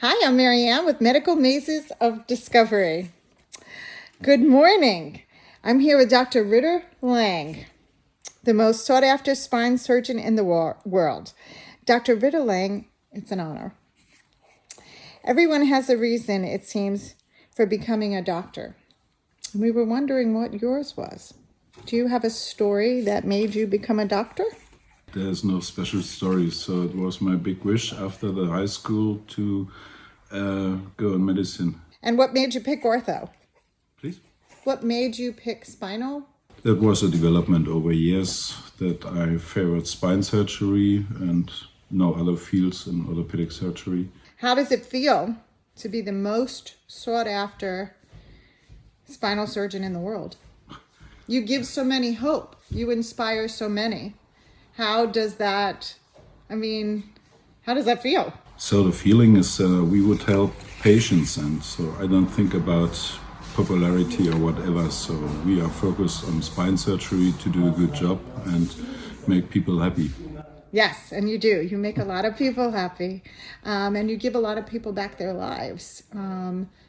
Hi, I'm Marianne with Medical Mazes of Discovery. Good morning. I'm here with Dr. Ritter-Lang, the most sought-after spine surgeon in the world. Dr. Ritter-Lang, it's an honor. Everyone has a reason, it seems, for becoming a doctor. We were wondering what yours was. Do you have a story that made you become a doctor? There's no special story, so it was my big wish after the high school to go in medicine. And what made you pick ortho? Please? What made you pick spinal? That was a development over years that I favored spine surgery and no other fields in orthopedic surgery. How does it feel to be the most sought after spinal surgeon in the world? You give so many hope. You inspire so many. How does that feel? So the feeling is we would help patients, and so I don't think about popularity or whatever. So we are focused on spine surgery to do a good job and make people happy. Yes, and you do. You make a lot of people happy, and you give a lot of people back their lives.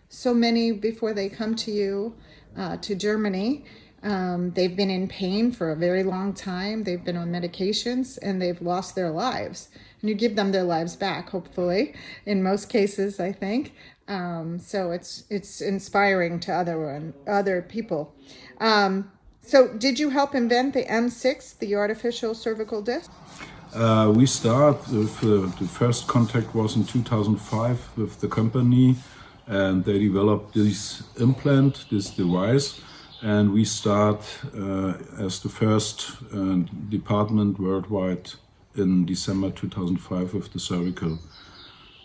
So many, before they come to you, to Germany, they've been in pain for a very long time. They've been on medications, and they've lost their lives. And you give them their lives back, hopefully, in most cases, I think. So it's inspiring to other people. So did you help invent the M6, the artificial cervical disc? We start with the first contact was in 2005 with the company, and they developed this implant, this device, and we start as the first department worldwide in December 2005 with the cervical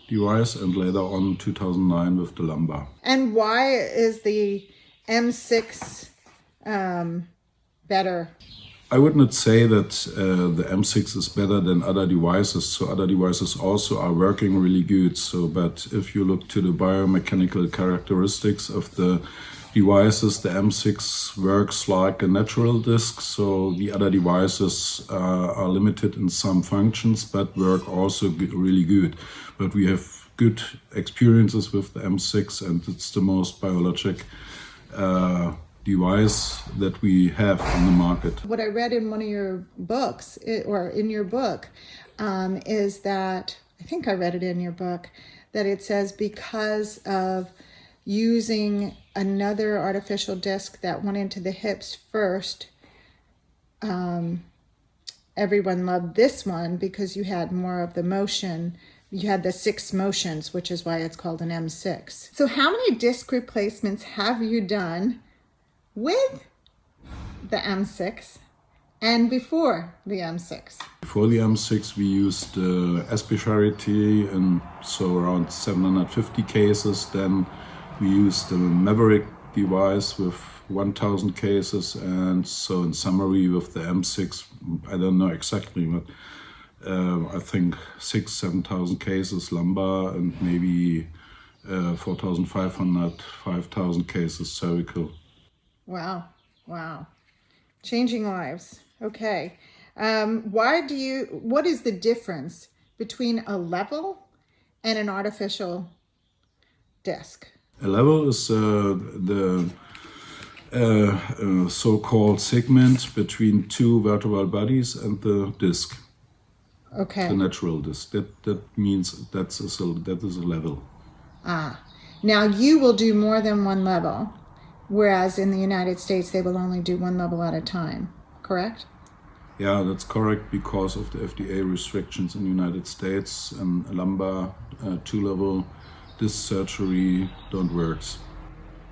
device, and later on 2009 with the lumbar. And why is the M6 better? I would not say that the M6 is better than other devices. So other devices also are working really good. So, but if you look to the biomechanical characteristics of the devices, the M6 works like a natural disc. So the other devices are limited in some functions, but work also really good. But we have good experiences with the M6, and it's the most biologic device that we have on the market. What I read in one of your books, or in your book, is that, I think I read it in your book, that it says because of using another artificial disc that went into the hips first, everyone loved this one because you had more of the motion. You had the 6 motions, which is why it's called an M6. So how many disc replacements have you done with the M6 and before the M6? Before the M6 we used a specialty, and so around 750 cases. Then we used the Maverick device with 1000 cases, and so in summary with the M6, I don't know exactly, but I think 6,000-7,000 cases lumbar, and maybe 4,500-5,000 cases cervical. Wow. Changing lives. Okay. What is the difference between a level and an artificial disc? A level is the so-called segment between two vertebral bodies and the disc. Okay. The natural disc. That means that is a level. Now you will do more than one level. Whereas in the United States, they will only do one level at a time, correct? Yeah, that's correct, because of the FDA restrictions in the United States, and lumbar 2-level disc surgery don't work.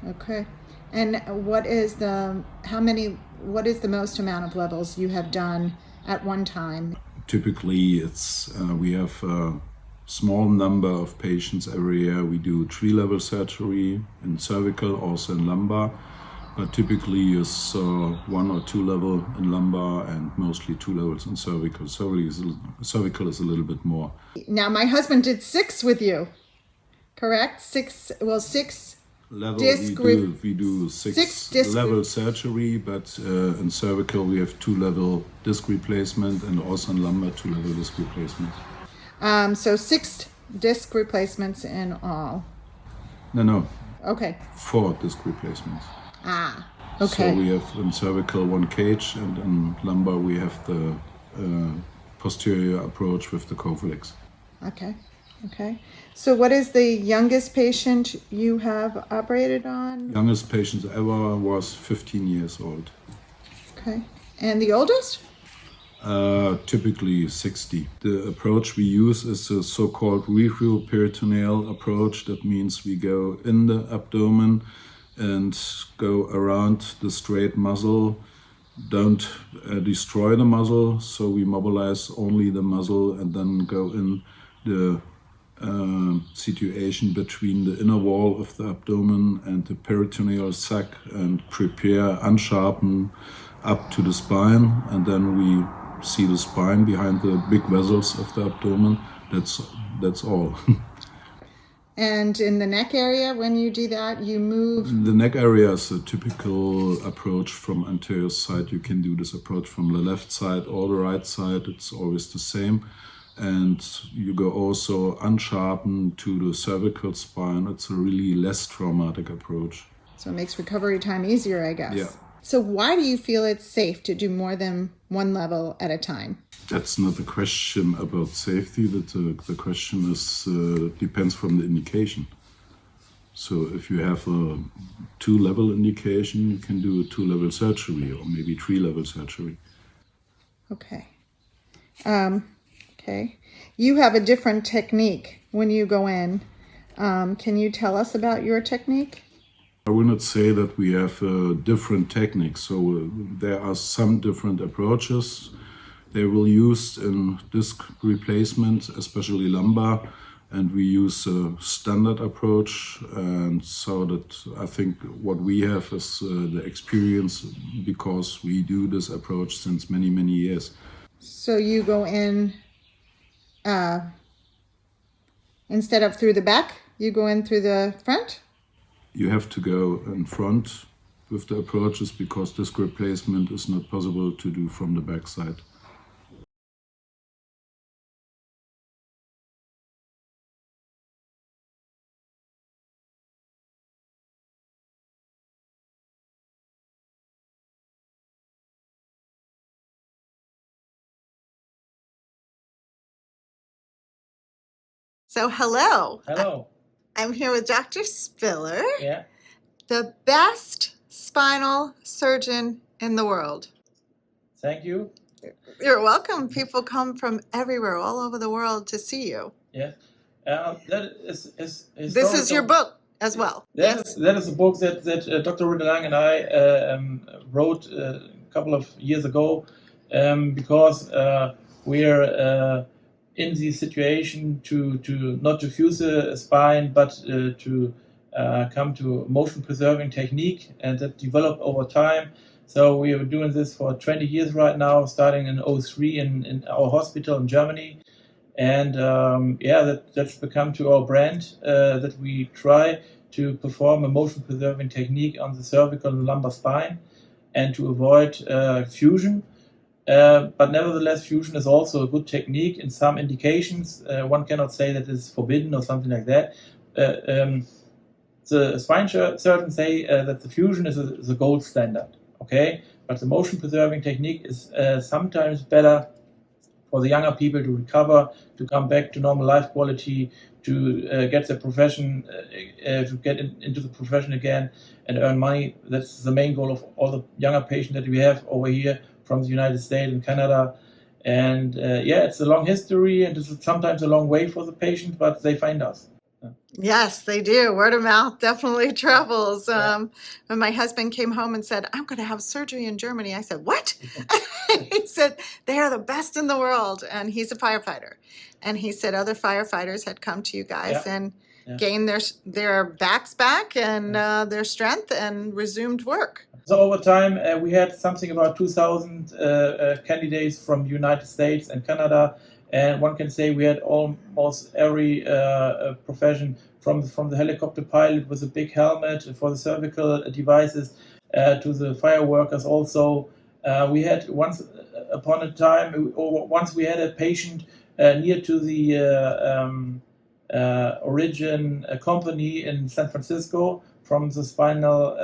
Okay. And what is the most amount of levels you have done at one time? Typically, it's we have a small number of patients every year. We do 3-level surgery in cervical, also in lumbar, but typically it's 1 or 2 level in lumbar and mostly 2 levels in cervical. Cervical is a little bit more. Now, my husband did 6 with you, correct? 6 level disc we do 6 level surgery, but in cervical we have 2-level disc replacement, and also in lumbar 2-level disc replacement. So 6 disc replacements in all. No, Okay. 4 disc replacements. Ah, okay. So we have in cervical 1 cage, and in lumbar we have the posterior approach with the Covlex. Okay. Okay. So what is the youngest patient you have operated on? Youngest patient ever was 15 years old. Okay. And the oldest? Typically 60. The approach we use is a so-called retroperitoneal approach. That means we go in the abdomen and go around the straight muscle, don't destroy the muscle, so we mobilize only the muscle and then go in the situation between the inner wall of the abdomen and the peritoneal sac and prepare, unsharpen up to the spine, and then we see the spine behind the big vessels of the abdomen. That's all. And in the neck area, when you do that, you move? The neck area is a typical approach from anterior side. You can do this approach from the left side or the right side. It's always the same. And you go also unsharpened to the cervical spine. It's a really less traumatic approach. So it makes recovery time easier, I guess. Yeah. So why do you feel it's safe to do more than one level at a time? That's not a question about safety. The question is depends from the indication. So if you have a 2-level indication, you can do a 2-level surgery or maybe 3-level surgery. Okay. Okay. You have a different technique when you go in. Can you tell us about your technique? I will not say that we have different techniques. So there are some different approaches. They will use in disc replacement, especially lumbar, and we use a standard approach. And so that I think what we have is the experience because we do this approach since many, many years. So you go in, instead of through the back, you go in through the front? You have to go in front with the approaches because disc replacement is not possible to do from the back side. So hello. Hello. I'm here with Dr. Spiller, Yeah. the best spinal surgeon in the world. Thank you. You're welcome. People come from everywhere, all over the world to see you. Yeah. That is This is your book as well. That is a book that Dr. Ritter-Lang and I wrote a couple of years ago because we're in the situation to not to fuse a spine, but to come to motion preserving technique, and that developed over time. So we are doing this for 20 years right now, starting in 2003 in our hospital in Germany. And that's become to our brand that we try to perform a motion preserving technique on the cervical and lumbar spine and to avoid fusion. But nevertheless, fusion is also a good technique in some indications. One cannot say that it's forbidden or something like that. The spine surgeons say that the fusion is a gold standard, okay? But the motion preserving technique is sometimes better for the younger people to recover, to come back to normal life quality, to get the profession, to get into the profession again and earn money. That's the main goal of all the younger patients that we have over here from the United States and Canada. And it's a long history and it's sometimes a long way for the patient, but they find us. Yes, they do. Word of mouth definitely travels. When my husband came home and said, I'm going to have surgery in Germany, I said, what? He said, they are the best in the world. And he's a firefighter. And he said other firefighters had come to you guys and gained their backs back and their strength and resumed work. So over time, we had something about 2,000 candidates from the United States and Canada. And one can say we had almost every profession from the helicopter pilot with a big helmet for the cervical devices to the fire workers also. We had once upon a time, or once we had a patient near to the origin company in San Francisco from the spinal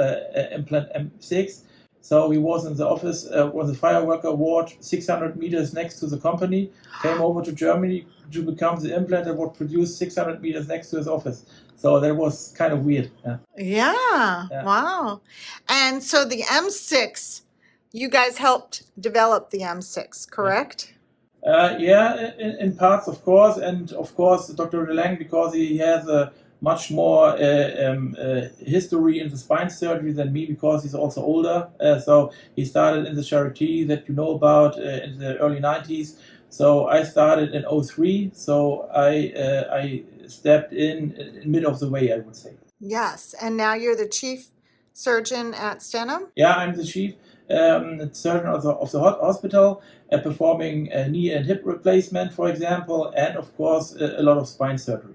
implant M6. So he was in the office, was a fire worker ward 600 meters next to the company, came over to Germany to become the implant that was produced 600 meters next to his office. So that was kind of weird. Yeah. Wow. And so the M6, you guys helped develop the M6, correct? In parts, of course, and of course, Dr. Ritter-Lang, because he has a much more history in the spine surgery than me, because he's also older. So he started in the charity that you know about in the early 90s. So I started in 03. So I stepped in mid of the way, I would say. Yes. And now you're the chief surgeon at Stenham? Yeah, I'm the chief surgeon of the hospital, performing knee and hip replacement, for example, and of course a lot of spine surgery.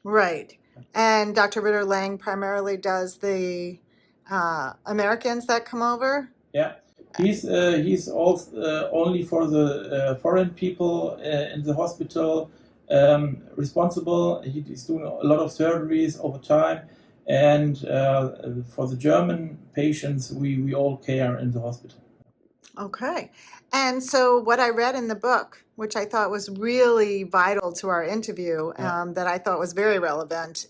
Right. And Dr. Ritter-Lang primarily does the Americans that come over? Yeah, he's also only for the foreign people in the hospital responsible. He's doing a lot of surgeries over time, and for the German patients, we all care in the hospital. Okay. And so what I read in the book, which I thought was really vital to our interview, that I thought was very relevant,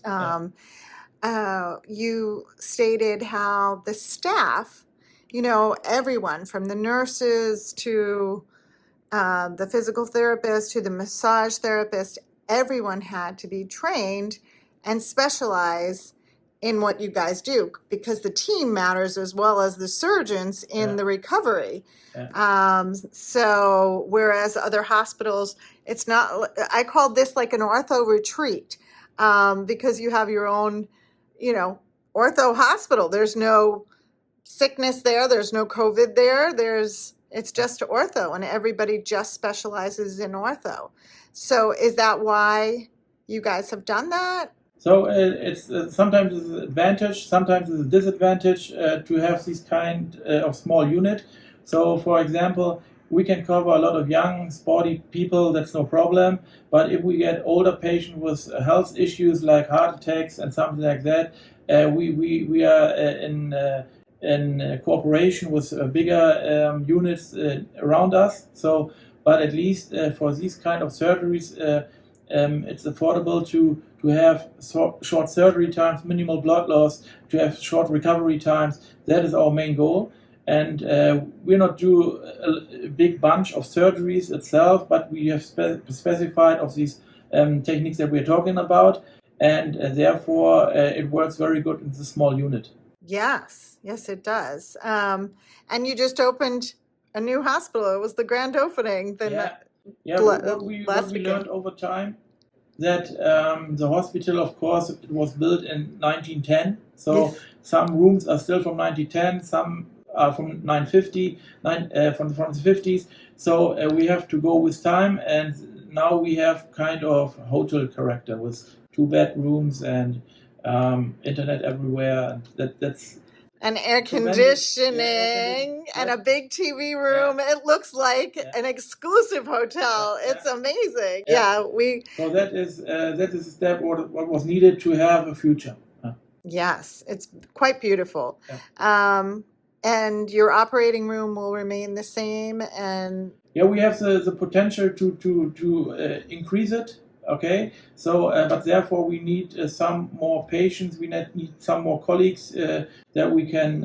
you stated how the staff, you know, everyone from the nurses to the physical therapist to the massage therapist, everyone had to be trained and specialize in what you guys do, because the team matters as well as the surgeons in the recovery. So whereas other hospitals, it's not, I called this like an ortho retreat, because you have your own, you know, ortho hospital. There's no sickness there. There's no COVID there. It's just ortho, and everybody just specializes in ortho. So is that why you guys have done that? So it's sometimes it's an advantage, sometimes it's a disadvantage to have this kind of small unit. So, for example, we can cover a lot of young, sporty people, that's no problem. But if we get older patients with health issues like heart attacks and something like that, we are in cooperation with bigger units around us. So, but at least for these kind of surgeries, it's affordable to have short surgery times, minimal blood loss, to have short recovery times. That is our main goal. And we're not do a big bunch of surgeries itself, but we have specified of these techniques that we're talking about, and therefore it works very good in the small unit. Yes, it does. And you just opened a new hospital. It was the grand opening. What we learned over time, that the hospital, of course, it was built in 1910. So some rooms are still from 1910, some are from 1950, from the 50s. So we have to go with time, and now we have kind of hotel character with 2 bedrooms and internet everywhere. That's and air conditioning and a big TV room. It looks like an exclusive hotel. It's amazing. So that is a step what was needed to have a future. Yes, it's quite beautiful. And your operating room will remain the same, and we have the potential to increase it. Okay, so but therefore we need some more patients. We need some more colleagues that we can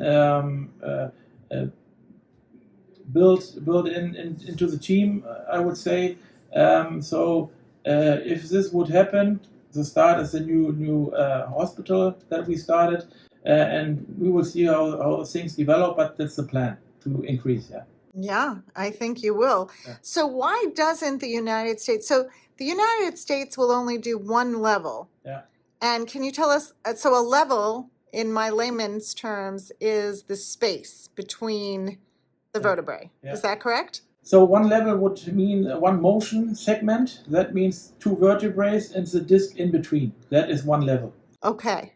build into the team, I would say. So if this would happen, the start is a new hospital that we started, and we will see how things develop. But that's the plan, to increase. Yeah, I think you will. So why doesn't the United States? So the United States will only do one level. And can you tell us, so a level, in my layman's terms, is the space between the vertebrae. Is that correct? So one level would mean one motion segment. That means 2 vertebrae and the disc in between. That is one level. Okay.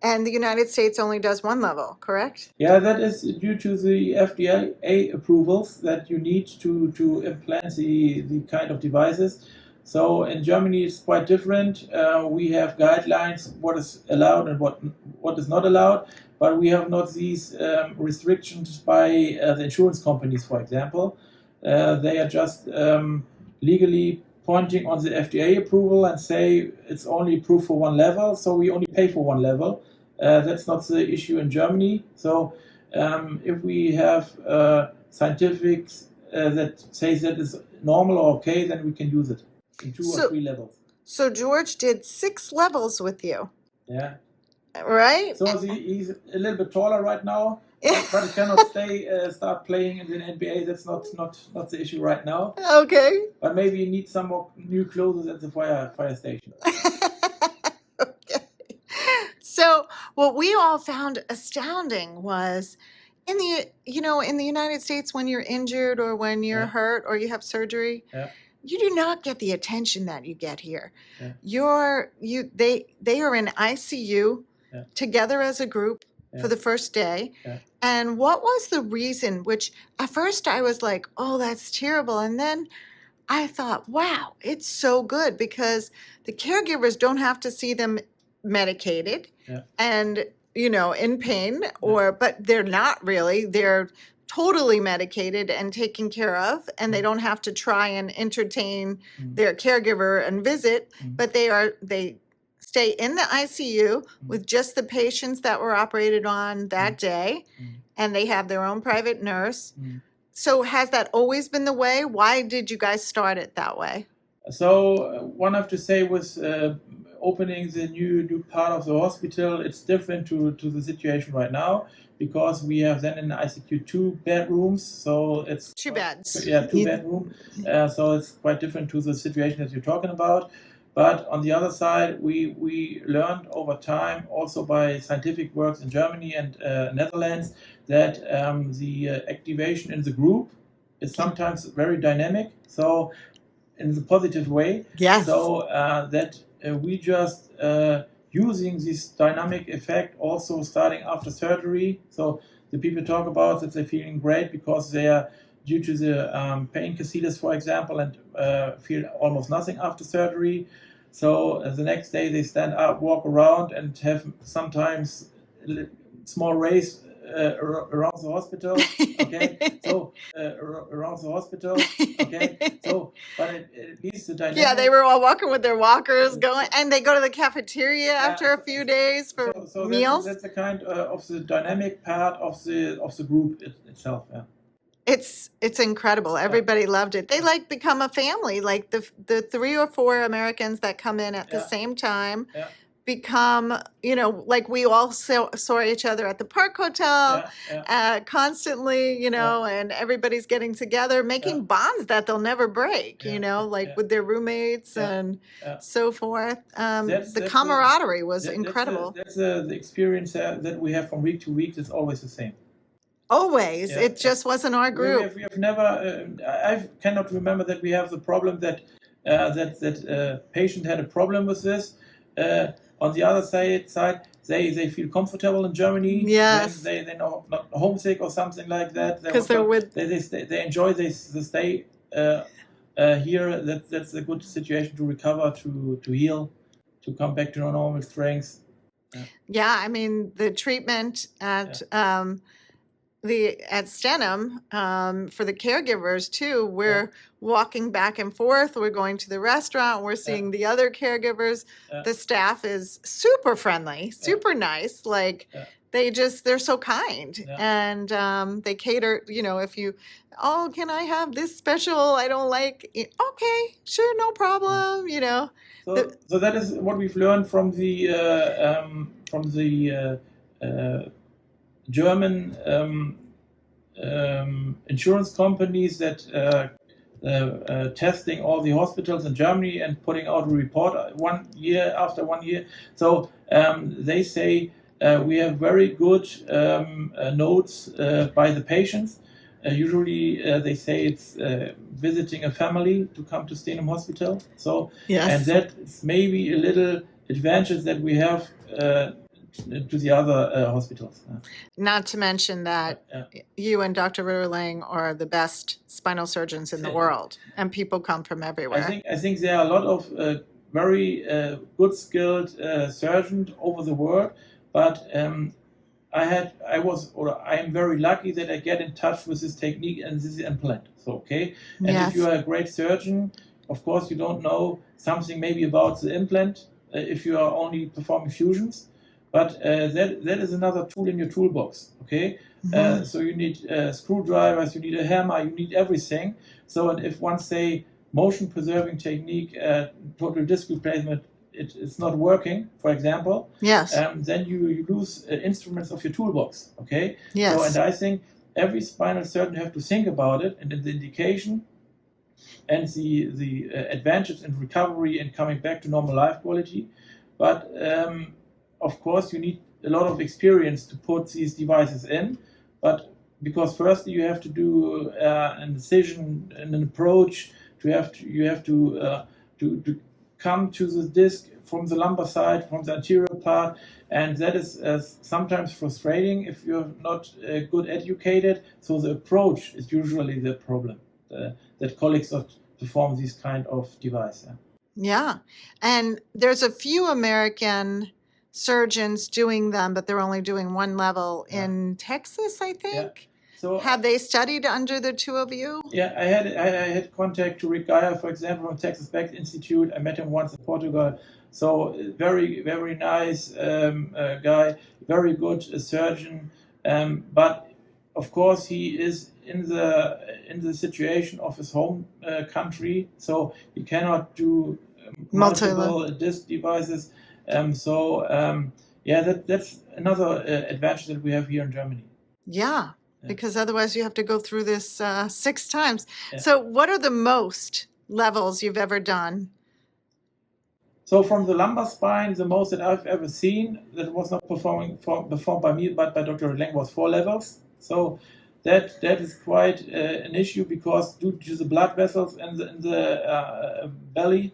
And the United States only does one level, correct? Yeah, that is due to the FDA approvals that you need to implant the kind of devices. So in Germany, it's quite different. We have guidelines what is allowed and what is not allowed, but we have not these restrictions by the insurance companies, for example. They are just legally pointing on the FDA approval and say it's only approved for one level, so we only pay for one level. That's not the issue in Germany. So if we have scientifics that says that is normal or okay, then we can use it in 2 or 3 levels. So George did 6 levels with you, Yeah. right? So he's a little bit taller right now, but he cannot start playing in the NBA. That's not the issue right now. Okay. But maybe you need some more new clothes at the fire station. Okay. So what we all found astounding was in the United States, when you're injured or when you're hurt or you have surgery, you do not get the attention that you get here. They are in ICU together as a group for the first day. And what was the reason? Which at first I was like, oh, that's terrible. And then I thought, wow, it's so good because the caregivers don't have to see them medicated and, in pain but they're not really. They're totally medicated and taken care of, and they don't have to try and entertain their caregiver and visit, but they stay in the ICU with just the patients that were operated on that day, and they have their own private nurse. So has that always been the way? Why did you guys start it that way? So one have to say with opening the new part of the hospital, it's different to the situation right now, because we have then in the ICU 2 bedrooms, so it's 2 beds. Yeah, 2 bedroom. So it's quite different to the situation that you're talking about. But on the other side, we learned over time, also by scientific works in Germany and Netherlands, that the activation in the group is sometimes very dynamic. So in the positive way. Yes. So that we just using this dynamic effect also starting after surgery. So the people talk about that they're feeling great because they are due to the pain catheters, for example, and feel almost nothing after surgery. So the next day they stand up, walk around, and have sometimes a small race around the hospital. Okay, so around the hospital. Okay, so but at least the dynamic. Yeah, they were all walking with their walkers, going, and they go to the cafeteria after a few days for meals. That's the kind of the dynamic part of the group itself. Yeah. It's incredible. Everybody loved it. They become a family. Like the 3 or 4 Americans that come in at the same time become, like we all saw each other at the Park Hotel constantly, and everybody's getting together, making bonds that they'll never break, with their roommates and so forth. The camaraderie was incredible. That's the experience that we have from week to week is always the same. Always. It just wasn't our group. We have never. I cannot remember that we have the problem that patient had a problem with this. On the other side, they feel comfortable in Germany. Yes. They're not homesick or something like that. Because they enjoy the stay here. That's a good situation to recover, to heal, to come back to normal strength. Yeah, I mean the treatment at Stenham for the caregivers too. We're walking back and forth. We're going to the restaurant. We're seeing the other caregivers. The staff is super friendly, super nice. Like they're so kind, and they cater. If you, can I have this special? I don't like it. Okay, sure, no problem. So that is what we've learned from the German insurance companies that testing all the hospitals in Germany and putting out a report 1 year after 1 year. So they say we have very good notes by the patients. Usually they say it's visiting a family to come to Stenham Hospital. So and that is maybe a little advantage that we have to the other hospitals. Not to mention that you and Dr. Ritter-Lang are the best spinal surgeons in the world, and people come from everywhere. I think there are a lot of very good skilled surgeons over the world, but I am very lucky that I get in touch with this technique and this implant. So and Yes. if you are a great surgeon, of course you don't know something maybe about the implant if you are only performing fusions, but that is another tool in your toolbox. So you need screwdrivers, you need a hammer, you need everything. So and if one say motion preserving technique, total disc replacement, it's not working, for example, Yes. Then you lose instruments of your toolbox. Yes. So, and I think every spinal surgeon have to think about it, and the indication and the advantage in recovery and coming back to normal life quality. But of course, you need a lot of experience to put these devices in. But because firstly, you have to do an incision and an approach. You have to come to the disc from the lumbar side, from the anterior part, and that is sometimes frustrating if you're not good educated. So the approach is usually the problem that colleagues perform these kind of device. Yeah. And there's a few American surgeons doing them, but they're only doing one level in Texas, I think. So have they studied under the two of you? Yeah, I had contact to Rick Geyer, for example, from Texas Back Institute. I met him once in Portugal. So very, very nice guy, very good surgeon. But of course, he is in the situation of his home country, so he cannot do multiple disc devices. That's another advantage that we have here in Germany. Yeah. Because otherwise you have to go through this 6 times. Yeah. So what are the most levels you've ever done? So from the lumbar spine, the most that I've ever seen that was not performed by me, but by Dr. Lang, was 4 levels. So that is quite an issue because due to the blood vessels in the belly,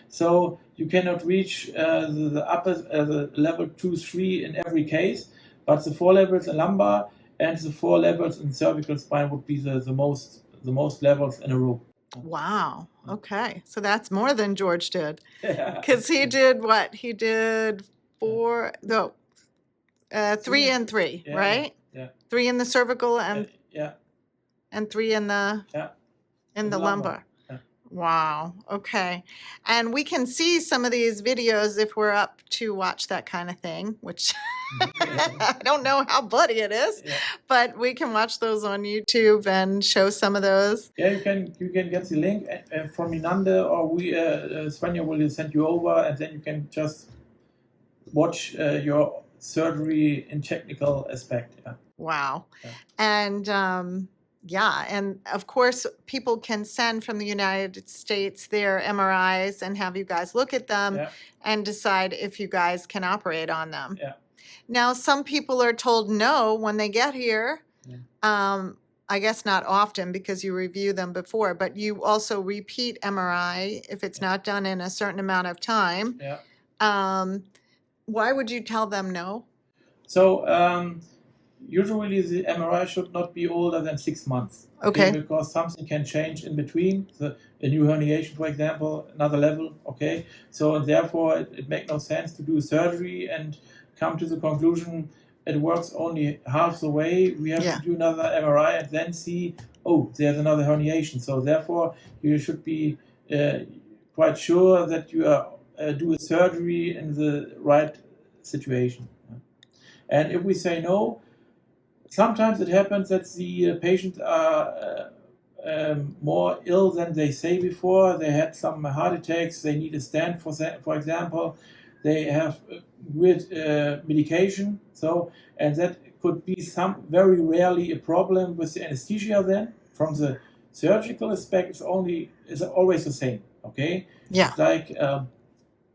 so you cannot reach the upper the level 2, 3 in every case, but the 4 levels in lumbar and the 4 levels in cervical spine would be the most levels in a row. Wow. Okay. So that's more than George did. Because he did what? He did 3 and 3, right? Yeah. 3 in the cervical and and 3 in the lumbar. Yeah. Wow. Okay. And we can see some of these videos if we're up to watch that kind of thing, which I don't know how bloody it is, but we can watch those on YouTube and show some of those. Yeah, you can get the link from Minande, or we Svenja will send you over, and then you can just watch your surgery in technical aspect. Yeah. Wow. Yeah. And and of course, people can send from the United States their MRIs and have you guys look at them and decide if you guys can operate on them. Yeah. Now, some people are told no when they get here. Yeah. I guess not often because you review them before, but you also repeat MRI if it's not done in a certain amount of time. Yeah. Why would you tell them no? So usually the MRI should not be older than 6 months. Okay. Because something can change in between. A new herniation, for example, another level. Okay. So therefore, it makes no sense to do surgery and come to the conclusion it works only half the way. We have to do another MRI and then see, there's another herniation. So therefore, you should be quite sure that you do a surgery in the right situation. And if we say no, sometimes it happens that the patients are more ill than they say before. They had some heart attacks. They need a stent, for example. They have weird medication. And that could be very rarely a problem with the anesthesia. Then, from the surgical aspect, it's always the same. Okay. Yeah. It's like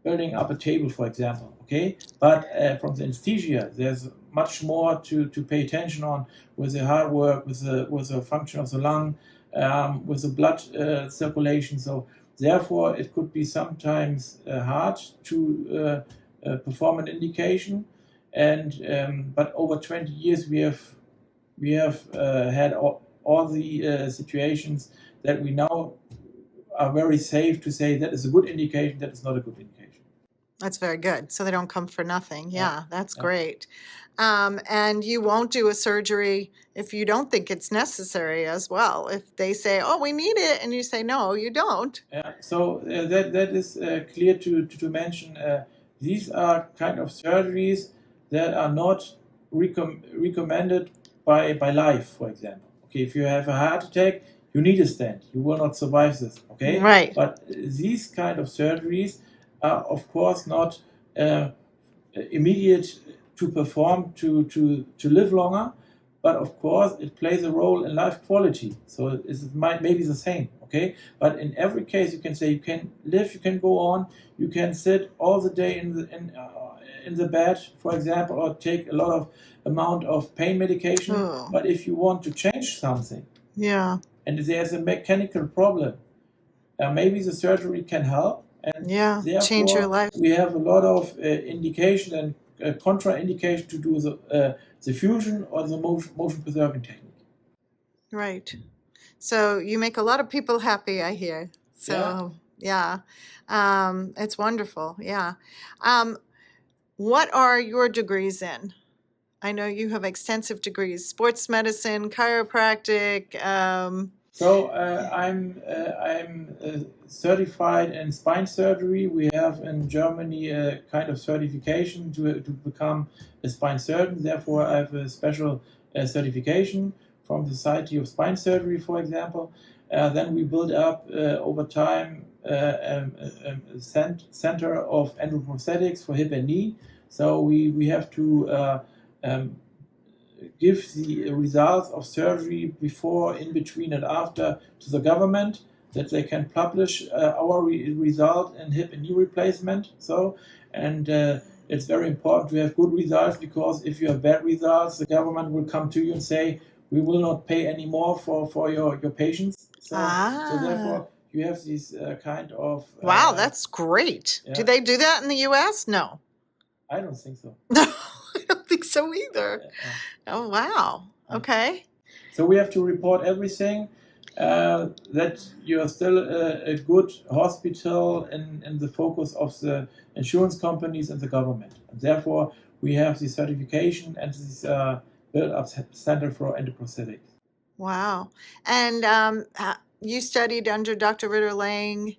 building up a table, for example. Okay. But from the anesthesia, there's much more to pay attention on with the heart work, with the function of the lung, with the blood circulation. So therefore, it could be sometimes hard to perform an indication. and but over 20 years we have had all the situations that we now are very safe to say that is a good indication, that is not a good indication. That's very good. So they don't come for nothing. Yeah, that's Yeah. great. And you won't do a surgery if you don't think it's necessary as well. If they say, "Oh, we need it," and you say, "No, you don't." Yeah, so that is clear to mention. These are kind of surgeries that are not recommended by life, for example. Okay, if you have a heart attack, you need a stent. You will not survive this. Okay, Right. But these kind of surgeries are, of course, not immediate to perform to live longer. But of course, it plays a role in life quality. So it might maybe the same, okay? But in every case, you can say you can live, you can go on, you can sit all the day in the bed, for example, or take a lot of amount of pain medication. Oh. But if you want to change something, Yeah. and there's a mechanical problem, maybe the surgery can help. And Yeah. therefore, Change your life. we have a lot of indication and contraindication to do the fusion or the motion preserving technique. Right. So you make a lot of people happy, I hear. So yeah. It's wonderful. Yeah. What are your degrees in? I know you have extensive degrees: sports medicine, chiropractic. So I'm certified in spine surgery. We have in Germany a kind of certification to become a spine surgeon. Therefore, I have a special certification from the Society of Spine Surgery, for example. Then we build up over time a center of endoprosthetics for hip and knee. So we have to give the results of surgery before, in between, and after to the government, that they can publish our result in hip and knee replacement. So, and it's very important to have good results, because if you have bad results, the government will come to you and say, we will not pay any more for your patients. So therefore, you have this kind of... Wow, that's great. Yeah. Do they do that in the U.S.? No. I don't think so. No, I don't think so either. Oh, wow. Okay. So we have to report everything, that you are still a good hospital in the focus of the insurance companies and the government. And therefore, we have the certification and this built-up center for endoprosthetics. Wow. And you studied under Dr. Ritter-Lang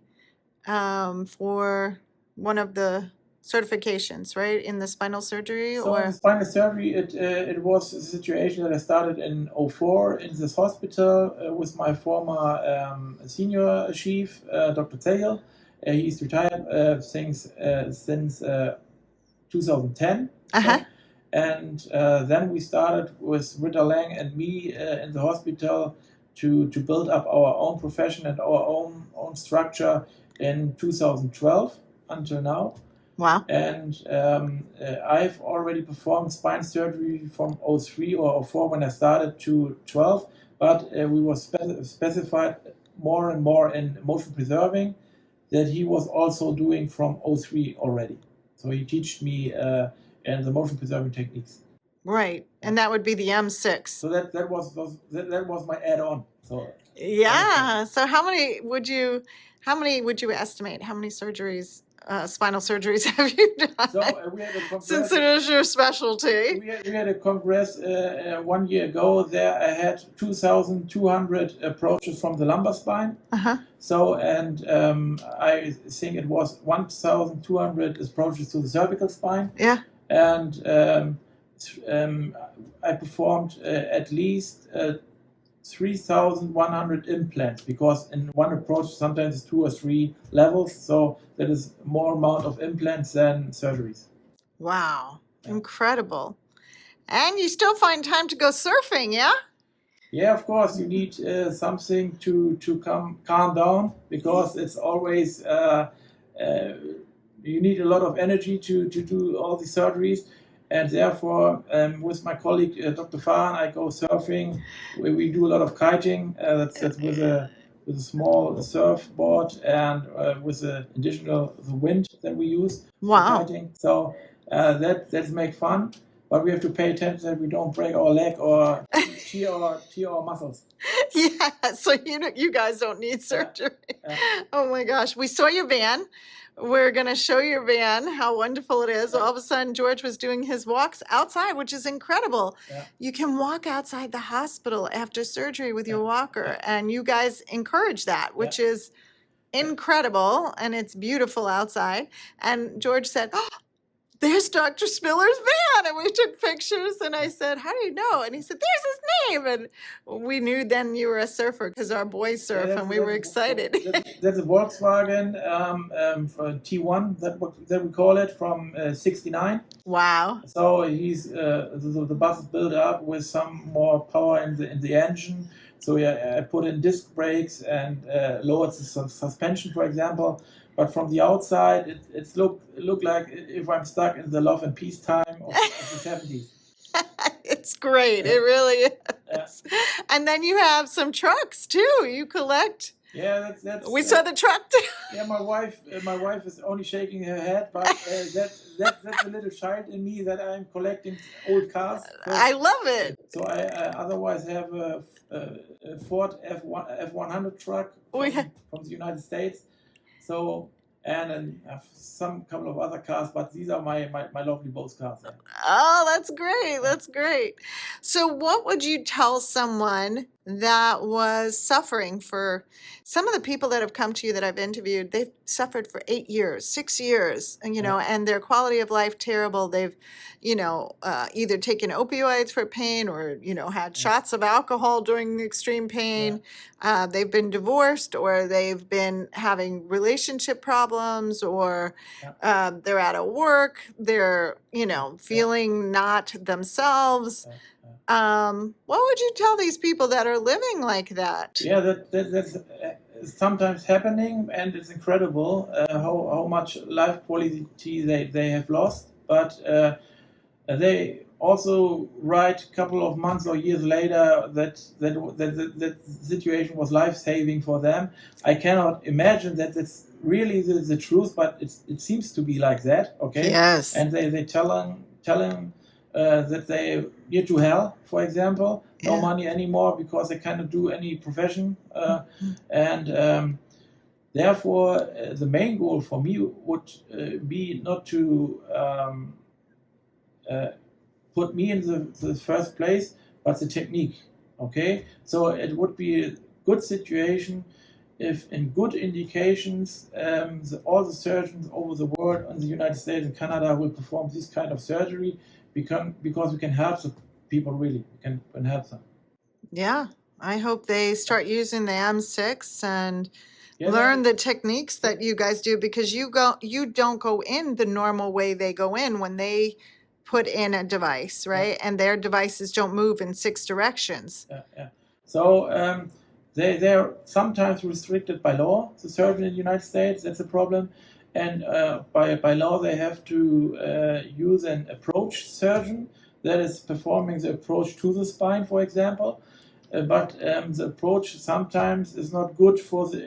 for one of the certifications, right, in the spinal surgery? So in spinal surgery, it was a situation that I started in 2004 in this hospital with my former senior chief, Dr. Zehel. He's retired since 2010. Uh-huh. And then we started with Ritter-Lang and me in the hospital to build up our own profession and our own structure in 2012 until now. Wow. And I've already performed spine surgery from 03 or 04 when I started to 12, but we were specified more and more in motion preserving that he was also doing from 03 already. So he taught me and the motion preserving techniques. Right, and that would be the M6. So that was my add-on. So yeah. So how many would you estimate? How many surgeries, spinal surgeries, have you done? So we had a congress, since it is your specialty. We had a congress 1 year ago. There I had 2,200 approaches from the lumbar spine. Uh-huh. So and I think it was 1,200 approaches to the cervical spine. Yeah. And I performed at least 3,100 implants, because in one approach sometimes it's 2 or 3 levels, so that is more amount of implants than surgeries. Wow, incredible. And you still find time to go surfing, yeah? Yeah, of course, you need something to calm down, because it's always you need a lot of energy to do all the surgeries. And therefore, with my colleague Dr. Farhan, I go surfing. We do a lot of kiting. That's with a small surfboard and with the additional wind that we use for kiting. So That's make fun, but we have to pay attention that we don't break our leg or tear our muscles. Yeah, so you guys don't need surgery. Oh my gosh, we saw your van. We're going to show your van, how wonderful it is. All of a sudden, George was doing his walks outside, which is incredible. You can walk outside the hospital after surgery with your walker, and you guys encourage that, which is incredible, and it's beautiful outside. And George said, "Oh, there's Dr. Spiller's van," and we took pictures, and I said, "How do you know?" And he said, "There's his name." And we knew then you were a surfer because our boys surf, and we were excited. That's a Volkswagen for T1 that we call it from '69. Wow. So he's the bus is built up with some more power in the engine. So I put in disc brakes and lowered the suspension, for example. But from the outside, it look like if I'm stuck in the love and peace time of the 70s. It's great. It really is. And then you have some trucks too. You collect. Yeah, that's. We saw the truck too. Yeah, my wife is only shaking her head, but that's a little child in me that I'm collecting old cars. I love it. So I otherwise have a Ford F100 truck from the United States. So and some couple of other cars, but these are my lovely both cars. Yeah. Oh, that's great. That's great. So what would you tell someone that was suffering for some of the people that have come to you that I've interviewed? They've suffered for 8 years, 6 years, and, and their quality of life terrible. They've, either taken opioids for pain or, had shots of alcohol during extreme pain. They've been divorced, or they've been having relationship problems, or they're out of work. They're, feeling not themselves. What would you tell these people that are living like that? Yeah, that's sometimes happening, and it's incredible how much life quality they have lost. But they also write a couple of months or years later that situation was life-saving for them. I cannot imagine that it's really the truth, but it seems to be like that. Okay. Yes. And they tell him that they near to hell, for example, no money anymore because they cannot do any profession, and therefore the main goal for me would be not to put me in the first place, but the technique. Okay, so it would be a good situation if in good indications all the surgeons over the world in the United States and Canada will perform this kind of surgery, because we can help the people really. We can help them. Yeah, I hope they start using the M6 and learn the techniques that you guys do, because you don't go in the normal way they go in when they put in a device, right? And their devices don't move in 6 directions. So they're sometimes restricted by law. The surgeon in the United States, that's a problem. And by law, they have to use an approach surgeon that is performing the approach to the spine, for example. But the approach sometimes is not good for the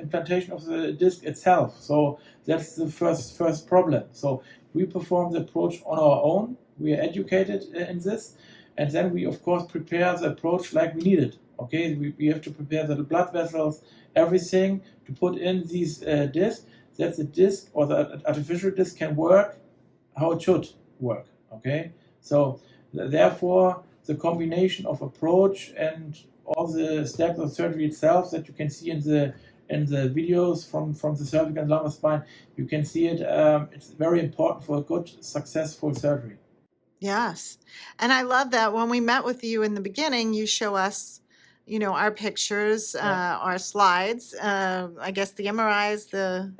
implantation of the disc itself. So that's the first problem. So we perform the approach on our own. We are educated in this. And then we, of course, prepare the approach like we need it. Okay, we have to prepare the blood vessels, everything to put in these discs. That the disc or the artificial disc can work how it should work. Okay, so therefore the combination of approach and all the steps of surgery itself that you can see in the videos from the cervical and lumbar spine, you can see it. It's very important for a good, successful surgery. Yes, and I love that when we met with you in the beginning, you show us, our pictures, our slides. I guess the MRIs, the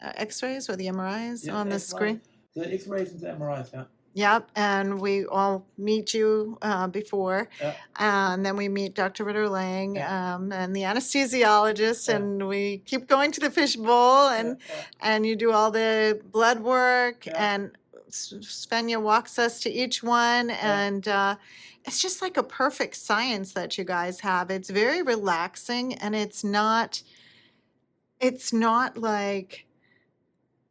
X-rays or the MRIs on the screen. The X-rays and the MRIs, Yep, and we all meet you before, and then we meet Dr. Ritter-Lang and the anesthesiologist, and we keep going to the fishbowl, and you do all the blood work, and Svenja walks us to each one, and it's just like a perfect science that you guys have. It's very relaxing, and it's not like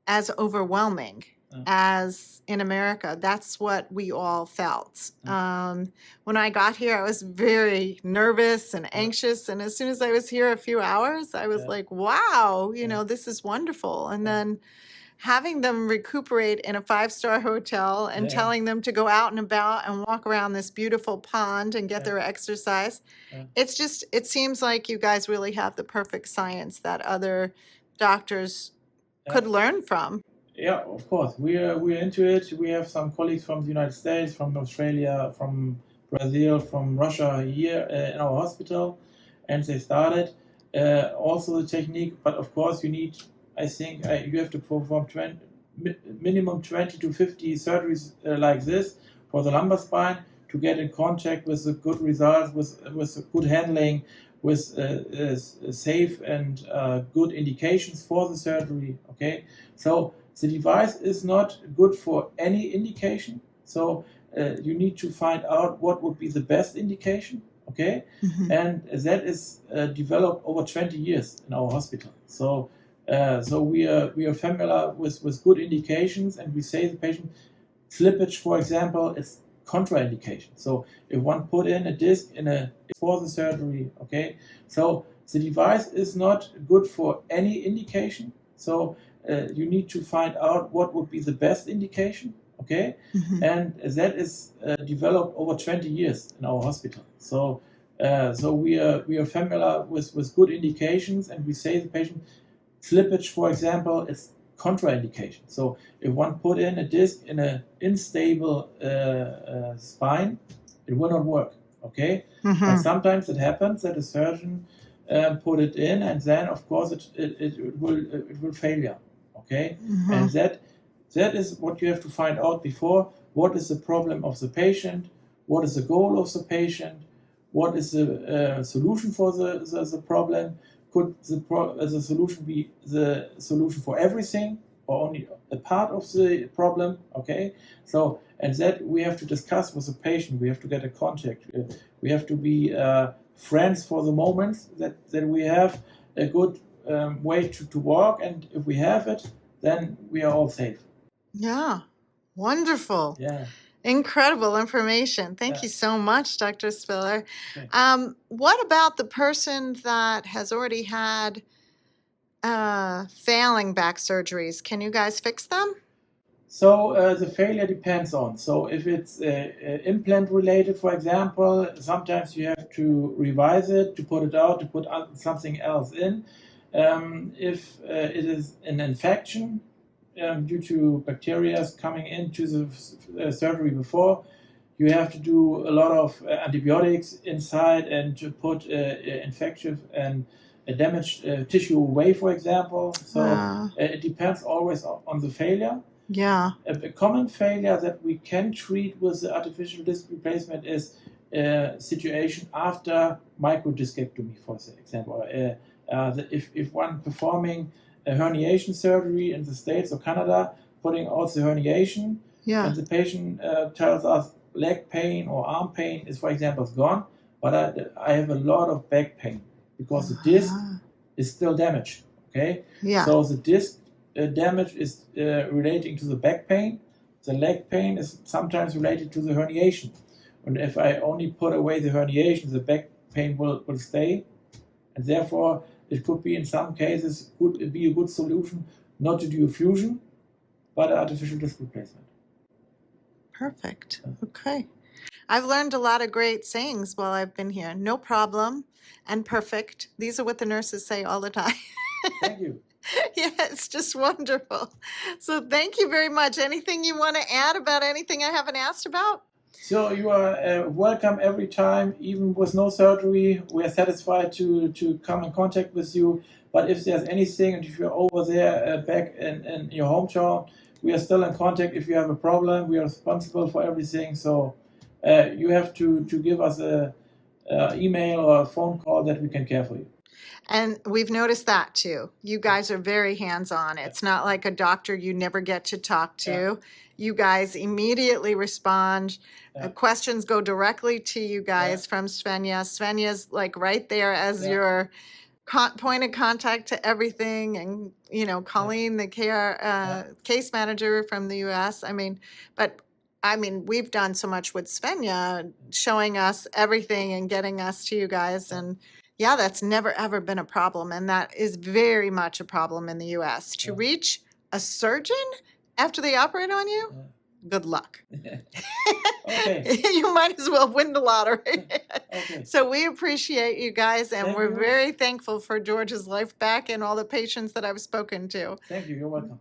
as overwhelming. as in America. That's what we all felt. When I got here, I was very nervous and anxious. And as soon as I was here a few hours, I was like, wow, this is wonderful. And then having them recuperate in a 5-star hotel and telling them to go out and about and walk around this beautiful pond and get their exercise. It seems like you guys really have the perfect science that other doctors could learn from. Yeah, of course. We're into it. We have some colleagues from the United States, from Australia, from Brazil, from Russia here in our hospital, and they started also the technique. But of course, you need, I think, you have to perform minimum 20 to 50 surgeries like this for the lumbar spine to get in contact with the good results, with good handling, with safe and good indications for the surgery. Okay, so the device is not good for any indication. So you need to find out what would be the best indication. Okay, and that is developed over 20 years in our hospital. So we are familiar with good indications, and we say the patient slippage, for example, is contraindication. So if one put in a disc for the surgery, okay, so the device is not good for any indication. So you need to find out what would be the best indication, okay, and that is developed over 20 years in our hospital. So we are familiar with good indications, and we say the patient slippage, for example, is contraindication. So if one put in a disc in an unstable spine, it will not work. Okay, but sometimes it happens that a surgeon put it in, and then of course it will failure. Okay, and that is what you have to find out before. What is the problem of the patient? What is the goal of the patient? What is the solution for the problem? Could the solution be the solution for everything or only a part of the problem? Okay, so and that we have to discuss with the patient. We have to get a contact. We have to be friends for the moment that we have a good way to walk, and if we have it, then we are all safe. Yeah, wonderful. Yeah. Incredible information. Thank you so much, Dr. Spiller. Okay. What about the person that has already had failing back surgeries? Can you guys fix them? So the failure depends on. So if it's implant related, for example, sometimes you have to revise it, to put it out, to put something else in. If it is an infection, due to bacteria coming into the surgery before, you have to do a lot of antibiotics inside and to put infective and damaged tissue away, for example. So it depends always on the failure. Yeah. A common failure that we can treat with the artificial disc replacement is a situation after microdiscectomy, for example. If one performing a herniation surgery in the States or Canada, putting out the herniation, and the patient tells us leg pain or arm pain is, for example, gone, but I have a lot of back pain because the disc is still damaged. Okay, so the disc damage is relating to the back pain. The leg pain is sometimes related to the herniation, and if I only put away the herniation, the back pain will stay, and therefore it could be in some cases could be a good solution not to do a fusion, but an artificial disc replacement. Perfect. Okay. I've learned a lot of great sayings while I've been here. No problem and perfect. These are what the nurses say all the time. Thank you. Yeah, it's just wonderful. So thank you very much. Anything you want to add about anything I haven't asked about? So you are welcome every time, even with no surgery. We are satisfied to come in contact with you. But if there's anything, and if you're over there back in your hometown, we are still in contact. If you have a problem, we are responsible for everything. So you have to give us a email or a phone call that we can care for you. And we've noticed that too. You guys are very hands-on. It's not like a doctor you never get to talk to. You guys immediately respond. Questions go directly to you guys from Svenja. Svenja's like right there as your point of contact to everything, and Colleen, the case manager from the U.S. We've done so much with Svenja, showing us everything and getting us to you guys, and yeah, that's never ever been a problem, and that is very much a problem in the U.S. to reach a surgeon after they operate on you. Good luck. Okay. You might as well win the lottery. Okay. So we appreciate you guys, and Thank we're you. very thankful for George's life back and all the patients that I've spoken to. Thank you. You're welcome.